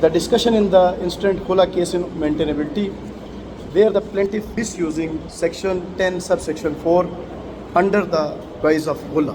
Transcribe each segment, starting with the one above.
The discussion in the instant Khula case in maintainability, where the plaintiff is using section 10 subsection 4 under the guise of Khula.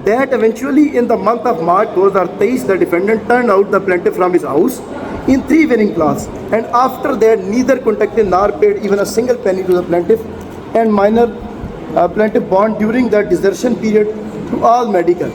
that eventually in the month of March 2023 the defendant turned out the plaintiff from his house in 3 wearing clothes, and after that neither contacted nor paid even a single penny to the plaintiff and minor plaintiff bond during the desertion period to all medical।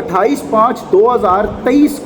28/5/2023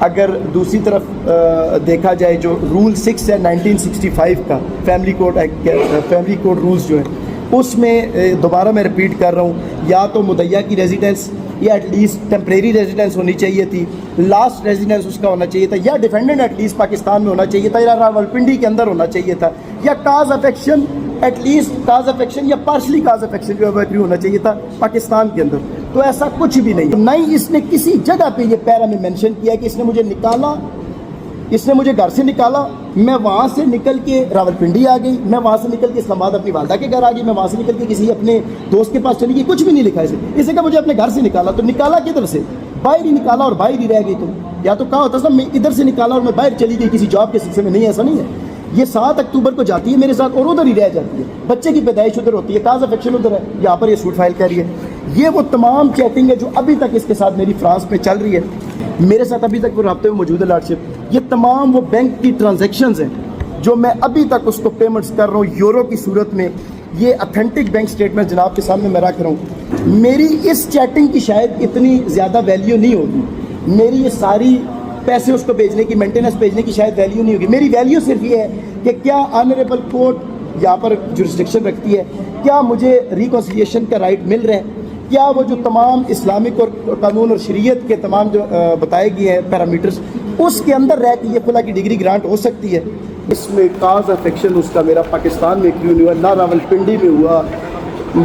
اگر دوسری طرف دیکھا جائے جو role 6 ہے 1965 کا family code rules جو ہیں اس میں دوبارہ میں رپیٹ کر رہا ہوں، یا تو مدعیہ کی ریزیڈنس یا ایٹ لیسٹ ٹیمپریری ریزیڈنس ہونی چاہیے تھی، لاسٹ ریزیڈنس اس کا ہونا چاہیے تھا، یا ڈیفینڈنٹ ایٹ لیسٹ پاکستان میں ہونا چاہیے تھا، یا راولپنڈی کے اندر ہونا چاہیے تھا، یا cause of action at least cause of action یا پارشلی کاز آف ایکشن جو ہے ہونا چاہیے تھا پاکستان کے اندر. تو ایسا کچھ بھی نہیں، نہ ہی اس نے کسی جگہ پہ یہ پیرا میں مینشن کیا کہ اس نے مجھے نکالا، اس نے مجھے گھر سے نکالا، میں وہاں سے نکل کے راولپنڈی آ گئی، میں وہاں سے نکل کے اسلام آباد اپنی والدہ کے گھر آ گئی، میں وہاں سے نکل کے کسی اپنے دوست کے پاس چلی گئی، کچھ بھی نہیں لکھا اسے کہ مجھے اپنے گھر سے نکالا. تو نکالا کدھر سے؟ باہر ہی نکالا اور باہر ہی رہ گئی. تم یا تو کہا ہوتا میں ادھر سے نکالا اور میں باہر چلی گئی کسی جاب کے سلسلے میں. نہیں، ایسا نہیں ہے. یہ 7 اکتوبر کو جاتی ہے میرے ساتھ اور ادھر ہی رہ جاتی ہے، بچے کی پیدائش ادھر ہوتی ہے، کاز آف ایکشن ادھر ہے، یہاں پر یہ سوٹ فائل کر رہی ہے. یہ وہ تمام چیٹنگ ہے جو ابھی تک اس کے ساتھ میری فرانس میں چل رہی ہے، میرے ساتھ ابھی تک وہ رابطے میں موجود ہے لارڈشپ. یہ تمام وہ بینک کی ٹرانزیکشنز ہیں جو میں ابھی تک اس کو پیمنٹس کر رہا ہوں یورو کی صورت میں. یہ اتھینٹک بینک سٹیٹمنٹ جناب کے سامنے میں رکھ رہا ہوں. میری اس چیٹنگ کی شاید اتنی زیادہ ویلیو نہیں ہوگی، میری یہ ساری پیسے اس کو بھیجنے کی، مینٹیننس بھیجنے کی شاید ویلیو نہیں ہوگی. میری ویلیو صرف یہ ہے کہ کیا آنریبل کورٹ یہاں پر جورسڈکشن رکھتی ہے، کیا مجھے ریکنسیلیشن کا رائٹ مل رہا ہے، کیا وہ جو تمام اسلامک اور قانون اور شریعت کے تمام جو بتائے گئے ہیں پیرامیٹرز اس کے اندر رہ کے یہ خلا کی ڈگری گرانٹ ہو سکتی ہے. اس میں کاز آف ایکشن اس کا میرا پاکستان میں کیوں نہیں ہوا، نہ راولپنڈی میں ہوا،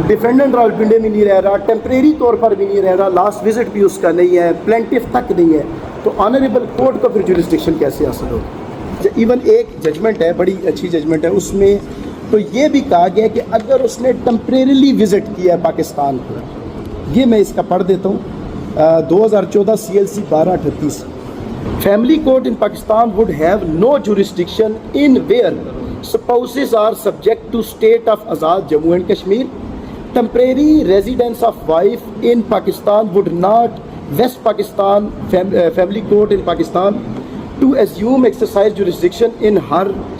ڈیفینڈنٹ راولپنڈی میں نہیں رہ رہا، ٹیمپریری طور پر بھی نہیں رہ رہا، لاسٹ وزٹ بھی اس کا نہیں ہے، پلینٹف تک نہیں ہے. تو آنریبل کورٹ کو پھر جورسڈکشن کیسے حاصل ہوگی؟ ایون ایک ججمنٹ ہے، بڑی اچھی ججمنٹ ہے، اس میں تو یہ بھی کہا گیا کہ اگر اس نے ٹیمپریریلی وزٹ کیا ہے پاکستان کو، یہ میں اس کا پڑھ دیتا ہوں 2014 CLC 1238. Family court in Pakistan would have no jurisdiction in where spouses are subject to state of Azad Jammu and Kashmir. Temporary residence of wife in Pakistan would not West Pakistan Family Court in Pakistan to assume exercise jurisdiction in her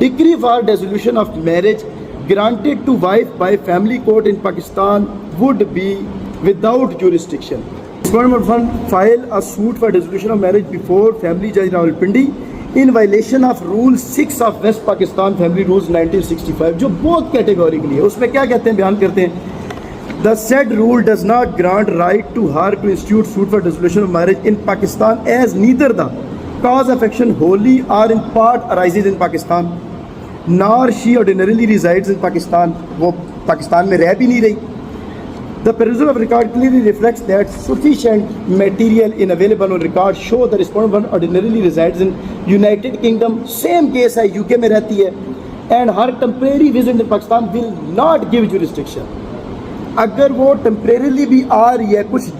Decree for dissolution of marriage granted to wife by family court in Pakistan would be without jurisdiction. Government fund file a suit for dissolution of marriage before family judge Rawalpindi in violation of rule 6 of West Pakistan Family Rules 1965 جو بہت categorically ہے. اس میں کیا کہتے ہیں، بیان کرتے ہیں The said rule does not grant right to her to institute suit for dissolution of marriage in Pakistan as neither the cause of action wholly or in part arises in Pakistan nor she ordinarily resides in Pakistan. وہ پاکستان میں رہ بھی نہیں رہی. The perusal of record clearly reflects that sufficient material in available on record show the respondent ordinarily resides in United Kingdom. Same case ہے، UK میں رہتی ہے. And her temporary visit in Pakistan will not give jurisdiction. اگر وہ temporarily بھی آ رہی ہے، کچھ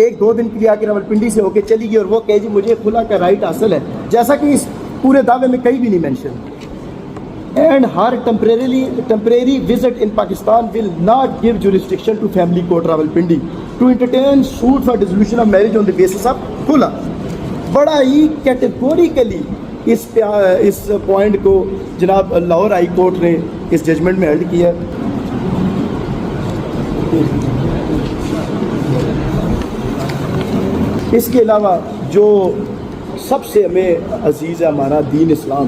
1-2 دن کے لیے آ کے راولپنڈی سے ہو کے چلی گئی اور وہ کہے جی مجھے خلا کا رائٹ حاصل ہے، جیسا کہ اس پورے دعوے میں کہیں بھی نہیں mention. And her temporary visit in Pakistan will not give jurisdiction to family court Rawalpindi to entertain suit for dissolution of marriage on the basis of khula. بڑا ہی کیٹیگوریکلی اس پوائنٹ کو جناب لاہور ہائی کورٹ نے اس ججمنٹ میں ہیلڈ کیا. اس کے علاوہ جو سب سے ہمیں عزیز ہے ہمارا دین اسلام،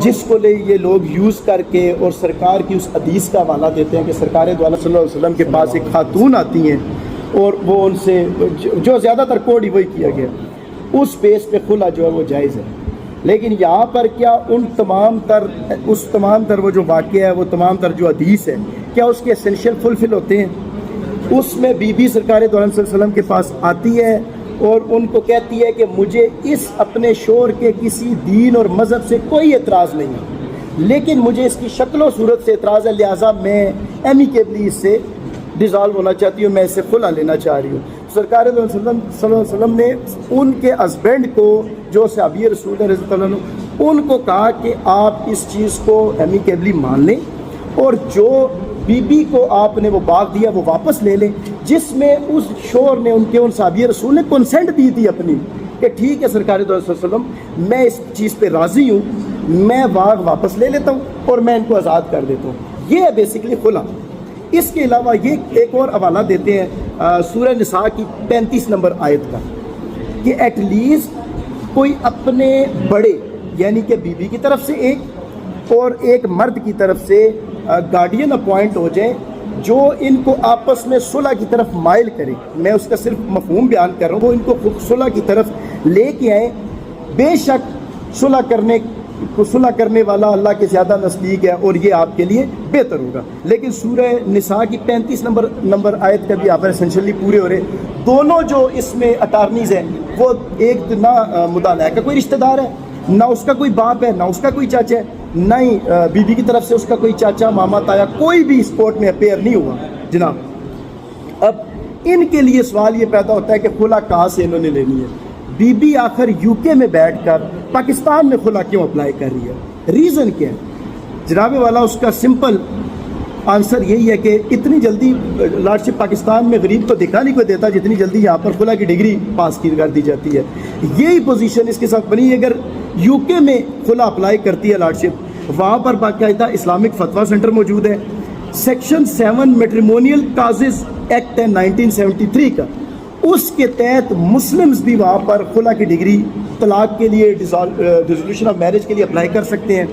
جس کو لے یہ لوگ یوز کر کے اور سرکار کی اس حدیث کا حوالہ دیتے ہیں کہ سرکار دو عالم صلی اللہ علیہ وسلم کے پاس ایک خاتون آتی ہیں اور وہ ان سے جو زیادہ تر کوڈ ہی وہی کیا گیا، اس بیس پہ خلا جو ہے وہ جائز ہے. لیکن یہاں پر کیا ان تمام تر وہ جو واقعہ ہے، وہ تمام تر جو حدیث ہے، کیا اس کے اسینشیل فلفل ہوتے ہیں؟ اس میں بی بی سرکار دو عالم صلی اللہ علیہ وسلم کے پاس آتی ہے اور ان کو کہتی ہے کہ مجھے اس اپنے شوہر کے کسی دین اور مذہب سے کوئی اعتراض نہیں ہے، لیکن مجھے اس کی شکل و صورت سے اعتراض ہے، لہٰذا میں ایمیکیبلی اس سے ڈیزالو ہونا چاہتی ہوں، میں اس سے خلا لینا چاہ رہی ہوں. سرکار دو عالم صلی اللہ علیہ وسلم نے ان کے ہسبینڈ کو جو صحابی رسول اللہ رضی اللہ عنہ ان کو کہا کہ آپ اس چیز کو ایمیکیبلی مان لیں اور جو بی بی کو آپ نے وہ باغ دیا وہ واپس لے لیں، جس میں اس شوہر نے ان صحابی رسول نے کنسنٹ دی تھی اپنی کہ ٹھیک ہے سرکار دو علیہ وسلم میں اس چیز پہ راضی ہوں، میں باغ واپس لے لیتا ہوں اور میں ان کو آزاد کر دیتا ہوں. یہ ہے بیسکلی خلا. اس کے علاوہ یہ ایک اور حوالہ دیتے ہیں سورہ نساء کی 35 نمبر آیت کا کہ ایٹ لیسٹ کوئی اپنے بڑے یعنی کہ بیوی کی طرف سے ایک اور ایک مرد کی طرف سے گارڈین اپوائنٹ ہو جائیں جو ان کو آپس میں صلح کی طرف مائل کرے. میں اس کا صرف مفہوم بیان کر رہا ہوں. وہ ان کو صلح کی طرف لے کے آئیں. بے شک صلح کرنے والا اللہ کے زیادہ نزدیک ہے اور یہ آپ کے لیے بہتر ہوگا. لیکن سورہ نساء کی 35 نمبر آیت کا بھی آپ اسینشلی پورے ہو رہے. دونوں جو اس میں اٹارنیز ہیں وہ ایک نہ مدعا کا کوئی رشتہ دار ہے, نہ اس کا کوئی باپ ہے, نہ اس کا کوئی چاچا ہے, نہ ہی بیوی کی طرف سے اس کا کوئی چاچا ماما تایا کوئی بھی اس کورٹ میں اپیئر نہیں ہوا جناب. اب ان کے لیے سوال یہ پیدا ہوتا ہے کہ خلا کہاں سے انہوں نے لینی ہے. بی بی آخر یو کے میں بیٹھ کر پاکستان میں خلا کیوں اپلائی کر رہی ہے؟ ریزن کیا ہے جناب والا؟ اس کا سمپل آنسر یہی ہے کہ اتنی جلدی لارڈشپ پاکستان میں غریب کو دکھا نہیں کوئی دیتا جتنی جلدی یہاں پر خلا کی ڈگری پاس کی کر دی جاتی ہے. یہی پوزیشن اس کے ساتھ بنی ہے. اگر یو کے میں خلا اپلائی کرتی ہے لارڈشپ, وہاں پر باقاعدہ اسلامک فتویٰ سینٹر موجود ہے. سیکشن 7 میٹریمونیل کازز ایکٹ ہے 1973 کا, اس کے تحت مسلمز بھی وہاں پر خلا کی ڈگری طلاق کے لیے ڈیزولوشن آف میرج کے لیے اپلائی کر سکتے ہیں.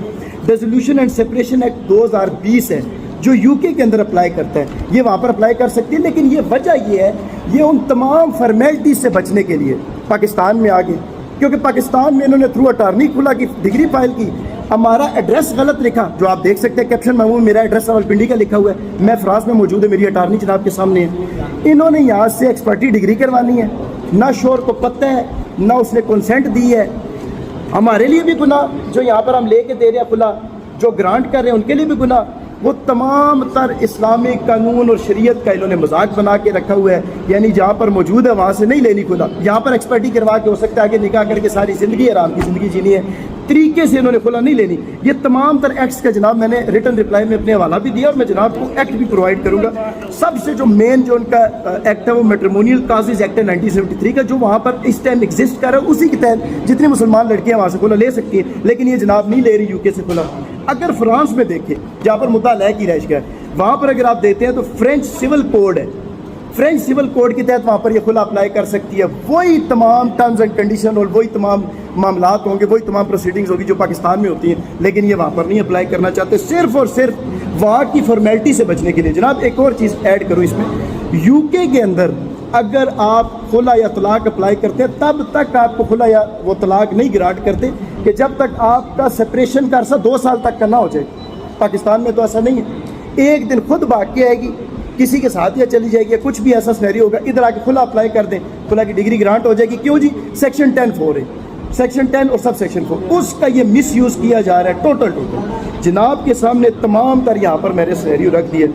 ڈیزولوشن اینڈ سپریشن ایکٹ 2020 ہے جو یو کے اندر اپلائی کرتا ہے, یہ وہاں پر اپلائی کر سکتی ہے. لیکن یہ وجہ یہ ہے, یہ ان تمام فارمیلٹیز سے بچنے کے لیے پاکستان میں آگے, کیونکہ پاکستان میں انہوں نے تھرو اٹارنی خلا کی ڈگری فائل کی. ہمارا ایڈریس غلط لکھا, جو آپ دیکھ سکتے ہیں کیپشن میں, میرا ایڈریس راولپنڈی کا لکھا ہوا ہے, میں فراز میں موجود ہے, میری اٹارنی جناب کے سامنے ہے. انہوں نے یہاں سے ایکسپرٹی ڈگری کروانی ہے, نہ شور کو پتہ ہے, نہ اس نے کنسنٹ دی ہے. ہمارے لیے بھی گناہ, جو یہاں پر ہم لے کے دے رہے ہیں خلا, جو گرانٹ کر رہے ہیں ان کے لیے بھی گناہ. وہ تمام تر اسلامک قانون اور شریعت کا انہوں نے مذاق بنا کے رکھا ہوا ہے. یعنی جہاں پر موجود ہے وہاں سے نہیں لینی خلا, یہاں پر ایکسپرٹی کروا کے ہو سکتا ہے آگے نکاح کر کے ساری زندگی آرام کی زندگی جینی ہے, طریقے سے انہوں نے خلا نہیں لینی. یہ تمام تر ایکٹس کا جناب میں نے ریٹن رپلائی میں اپنے حوالہ بھی دیا, اور میں جناب کو ایکٹ بھی پرووائڈ کروں گا. سب سے جو مین جو ان کا ایکٹ ہے وہ میٹریمونیل کازز ایکٹ ہے 1973 کا, جو وہاں پر اس ٹائم ایگزسٹ کر رہا ہے. اسی کے تحت جتنی مسلمان لڑکیاں وہاں سے خلا لے سکتی ہیں, لیکن یہ جناب نہیں لے رہی یو کے سے خلا. اگر فرانس میں دیکھیں جہاں پر مدعا لے کی رہائش ہے, وہاں پر اگر آپ دیتے ہیں تو فرینچ سول کوڈ ہے, فرینچ سول کوڈ کے تحت وہاں پر یہ خلا اپلائی کر سکتی ہے. وہی تمام ٹرمز اینڈ کنڈیشن اور وہی تمام معاملات ہوں گے, وہی تمام پروسیڈنگز ہوگی جو پاکستان میں ہوتی ہیں, لیکن یہ وہاں پر نہیں اپلائی کرنا چاہتے, صرف اور صرف وہاں کی فارمیلٹی سے بچنے کے لیے. جناب ایک اور چیز ایڈ کروں اس میں, یو کے اندر اگر آپ خلا یا طلاق اپلائی کرتے ہیں تب تک آپ کو خلا یا وہ طلاق نہیں گرانٹ کرتے کہ جب تک آپ کا سپریشن کا عرصہ 2 سال تک کا نہ ہو جائے. پاکستان میں تو ایسا نہیں ہے, ایک دن خود بھاگ کے آئے گی, کسی کے ساتھ یا چلی جائے گی, یا کچھ بھی ایسا سینیریو ہوگا, ادھر آ کے خلا اپلائی کر دیں, خلا کی ڈگری گرانٹ ہو جائے گی. کیوں جی؟ سیکشن 10(4) ہے, سیکشن 10 اور سب سیکشن 4, اس کا یہ مس یوز کیا جا رہا ہے ٹوٹل. جناب کے سامنے تمام تر یہاں پر میرے سینیریو رکھ دیے.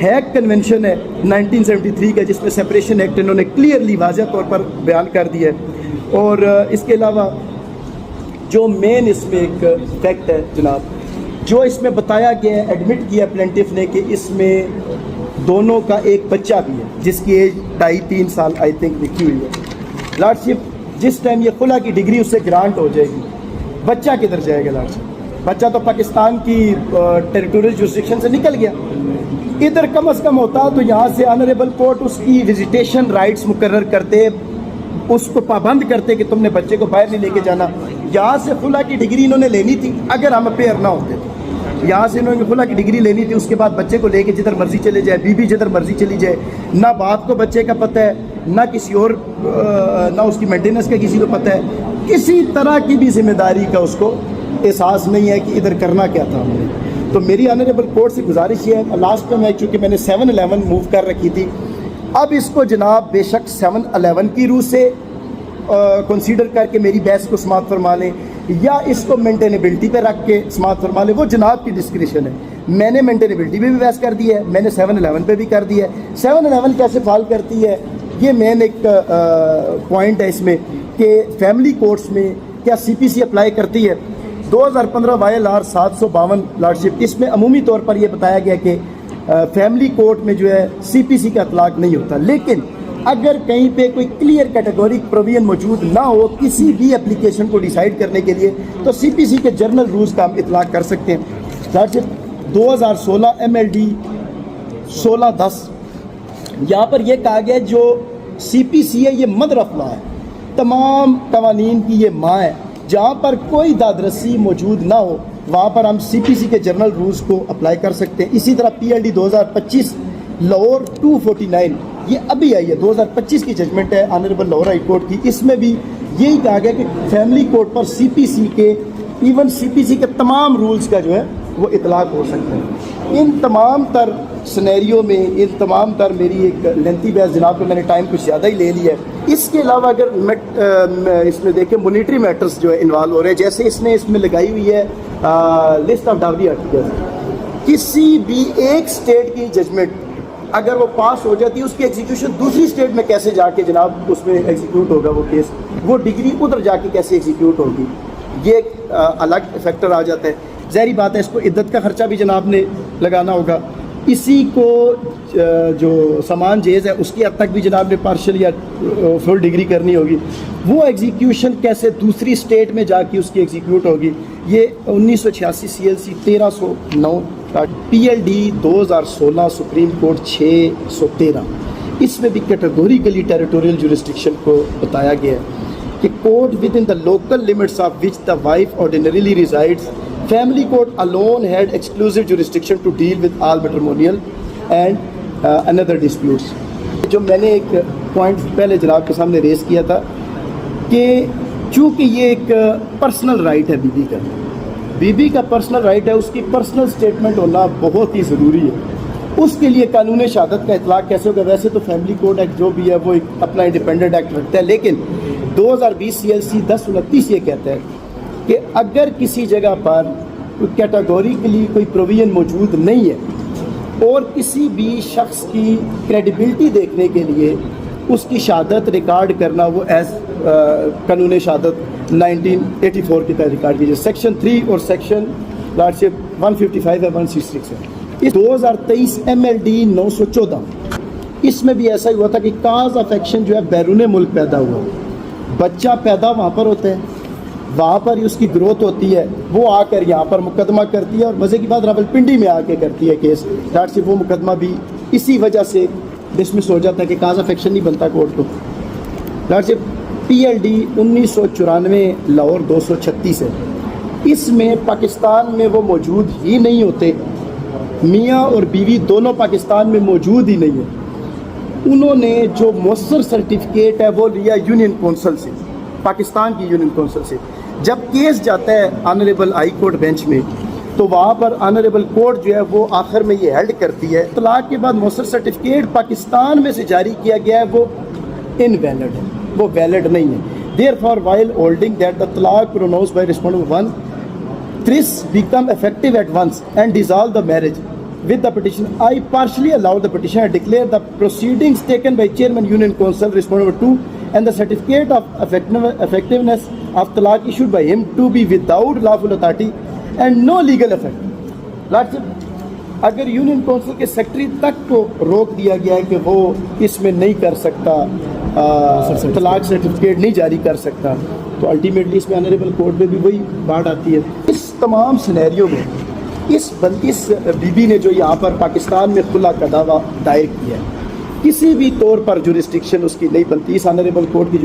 ہیگ کنونشن ہے 1973 کا, جس میں سپریشن ایکٹ انہوں نے کلیئرلی واضح طور پر بیان کر دیا ہے. اور اس کے علاوہ جو مین اس میں ایک فیکٹ ہے جناب, جو اس میں بتایا گیا ہے, ایڈمٹ کیا پلینٹف نے, کہ اس میں دونوں کا ایک بچہ بھی ہے جس کی ایج 2.5-3 سال آئی تھنک لکھی ہوئی ہے. لارڈشپ جس ٹائم یہ خلا کی ڈگری اسے گرانٹ ہو جائے گی, بچہ کدھر جائے گا لارڈشپ؟ بچہ تو پاکستان کی ٹیریٹوریل جورسڈکشن سے نکل گیا. ادھر کم از کم ہوتا تو یہاں سے آنریبل کورٹ اس کی وزیٹیشن رائٹس مقرر کرتے, اس کو پابند کرتے کہ تم نے بچے کو باہر نہیں لے کے جانا. یہاں سے خلا کی ڈگری انہوں نے لینی تھی اگر ہم اپیئر نہ ہوتے. یہاں سے انہوں نے خلا کی ڈگری لینی تھی, اس کے بعد بچے کو لے کے جدھر مرضی چلے جائے, بیوی جدھر مرضی چلی جائے, نہ باپ کو بچے کا پتہ ہے, نہ کسی اور نہ اس کی مینٹیننس کا کسی کو پتہ ہے, کسی طرح کی بھی ذمہ داری کا اس کو احساس نہیں ہے کہ ادھر کرنا کیا تھا ہم نے. تو میری آنریبل کورٹ سے گزارش یہ ہے, لاسٹ میں چونکہ میں نے 7-11 موو کر رکھی تھی, اب اس کو جناب بے شک 7-11 کی روح سے کنسیڈر کر کے میری بحث کو سماعت فرما لیں, یا اس کو مینٹینیبلٹی پہ رکھ کے سماعت فرما لیں, وہ جناب کی ڈسکریشن ہے. میں نے مینٹینیبلٹی پہ بھی بحث کر دی ہے, میں نے 7-11 پہ بھی کر دی ہے. 7-11 کیسے فال کرتی ہے, یہ مین ایک پوائنٹ ہے اس میں کہ فیملی کورٹس میں کیا سی پی سی اپلائی کرتی ہے. 2015 YLR 752 لارڈشپ, اس میں عمومی طور پر یہ بتایا گیا کہ فیملی کورٹ میں جو ہے سی پی سی کا اطلاق نہیں ہوتا. لیکن اگر کہیں پہ کوئی کلیئر کیٹیگورک پروویژن موجود نہ ہو کسی بھی اپلیکیشن کو ڈیسائیڈ کرنے کے لیے, تو سی پی سی کے جرنل رولز کا ہم اطلاق کر سکتے ہیں. لارڈشپ 2016 MLD 1610 یہاں پر یہ کہا گیا جو سی پی سی ہے یہ مدر آف لا ہے، تمام قوانین کی یہ ماں ہے، جہاں پر کوئی دادرسی موجود نہ ہو وہاں پر ہم سی پی سی کے جرنل رولز کو اپلائی کر سکتے ہیں۔ اسی طرح پی ایل ڈی 2025 لاہور 249 یہ ابھی آئی ہے، 2025 کی ججمنٹ ہے آنریبل لاہور ہائی کورٹ کی، اس میں بھی یہی کہا گیا کہ فیملی کورٹ پر سی پی سی کے ایون سی پی سی کے تمام رولز کا جو ہے وہ اطلاق ہو سکتا ہے۔ ان تمام تر سنیریو میں، ان تمام تر میری ایک لینتھی بحث جناب کو میں نے ٹائم کچھ زیادہ ہی لے لیا ہے۔ اس کے علاوہ اگر اس میں دیکھیں مونیٹری میٹرز جو ہے انوالو ہو رہے ہیں، جیسے اس نے اس میں لگائی ہوئی ہے لسٹ آف ڈاوری آرٹیکل، کسی بھی ایک اسٹیٹ کی ججمنٹ اگر وہ پاس ہو جاتی ہے اس کی ایگزیکیوشن دوسری اسٹیٹ میں کیسے جا کے جناب اس میں ایگزیکیوٹ ہوگا وہ کیس، وہ ڈگری ادھر جا کے کیسے ایگزیکیوٹ ہوگی، یہ ایک الگ فیکٹر آ جاتا ہے۔ ظاہری بات ہے اس کو عدت کا خرچہ بھی جناب نے لگانا ہوگا، اسی کو جو سامان جیز ہے اس کی حد تک بھی جناب نے پارشل یا فل ڈگری کرنی ہوگی، وہ ایگزیکیوشن کیسے دوسری اسٹیٹ میں جا کے اس کی ایگزیکیوٹ ہوگی۔ یہ 1986 C L C 1309 P L D 2016 Supreme Court 613، اس میں بھی کیٹیگوریکلی ٹیریٹوریل جورسڈکشن کو بتایا گیا ہے کہ court within the local limits of which the wife ordinarily resides, family court alone had exclusive jurisdiction to deal with all matrimonial and another disputes۔ جو میں نے ایک پوائنٹ پہلے جناب کے سامنے ریز کیا تھا کہ چونکہ یہ ایک پرسنل رائٹ ہے بی بی کا پرسنل رائٹ ہے، اس کی پرسنل سٹیٹمنٹ ہونا بہت ہی ضروری ہے۔ اس کے لیے قانون شہادت کا اطلاق کیسے ہوگا؟ ویسے تو فیملی کوڈ ایکٹ جو بھی ہے وہ ایک اپنا انڈیپینڈنٹ ایکٹ رکھتا ہے، لیکن 2020 سی ایل سی 1029 یہ کہتا ہے کہ اگر کسی جگہ پر کیٹیگوریکلی کوئی پروویژن موجود نہیں ہے اور کسی بھی شخص کی کریڈیبلٹی دیکھنے کے لیے اس کی شہادت ریکارڈ کرنا، وہ ایز قانون شہادت 1984 کی طرح ریکارڈ کیجیے، سیکشن 3 اور سیکشن 155 ہے 166 ہے۔ اس 2023 ایم ایل ڈی 914 اس میں بھی ایسا ہی ہوا تھا کہ کاز آف ایکشن جو ہے بیرون ملک پیدا ہوا، بچہ پیدا وہاں پر ہوتا ہے، وہاں پر ہی اس کی گروتھ ہوتی ہے، وہ آ کر یہاں پر مقدمہ کرتی ہے اور مزے کی بات راولپنڈی میں آ کے کرتی ہے کیس، ڈاٹ سے وہ مقدمہ بھی اسی وجہ سے ڈسمس ہو جاتا ہے کہ کاز آف ایکشن نہیں بنتا کورٹ کو۔ ڈاٹ سے پی ایل ڈی 1994 لاہور 236 ہے، اس میں پاکستان میں وہ موجود ہی نہیں ہوتے، میاں اور بیوی دونوں پاکستان میں موجود ہی نہیں ہیں، انہوں نے جو مؤثر سرٹیفکیٹ ہے وہ لیا یونین کونسل سے، پاکستان کی یونین کونسل سے۔ جب کیس جاتا ہے آنریبل ہائی کورٹ بینچ میں تو وہاں پر آنریبل کورٹ جو ہے وہ آخر میں یہ ہیلڈ کرتی ہے طلاق کے بعد مؤثر سرٹیفکیٹ پاکستان میں سے جاری کیا گیا ہے وہ انویلڈ ہے، وہ ویلڈ نہیں ہے۔ Therefore, while holding that the talaq pronounced by respondent 1 this become effective at once and dissolve the marriage with the petition, I partially allow the petitioner to declare the proceedings taken by Chairman Union Council respondent 2 and the certificate of effectiveness of talaq issued by him to be without lawful authority and no legal effect۔ اگر union council کے secretary تک کو روک دیا گیا ہے کہ وہ اس میں نہیں کر سکتا، طلاق سرٹیفکیٹ نہیں جاری کر سکتا، تو الٹیمیٹلی اس میں آنریبل کورٹ میں بھی وہی بات آتی ہے۔ اس تمام سینیریو میں اس بی بی نے جو یہاں پر پاکستان میں خلا کا دعویٰ دائر کیا ہے، کسی بھی طور پر جورسڈکشن اس کی نہیں بنتی، اس آنریبل کورٹ کی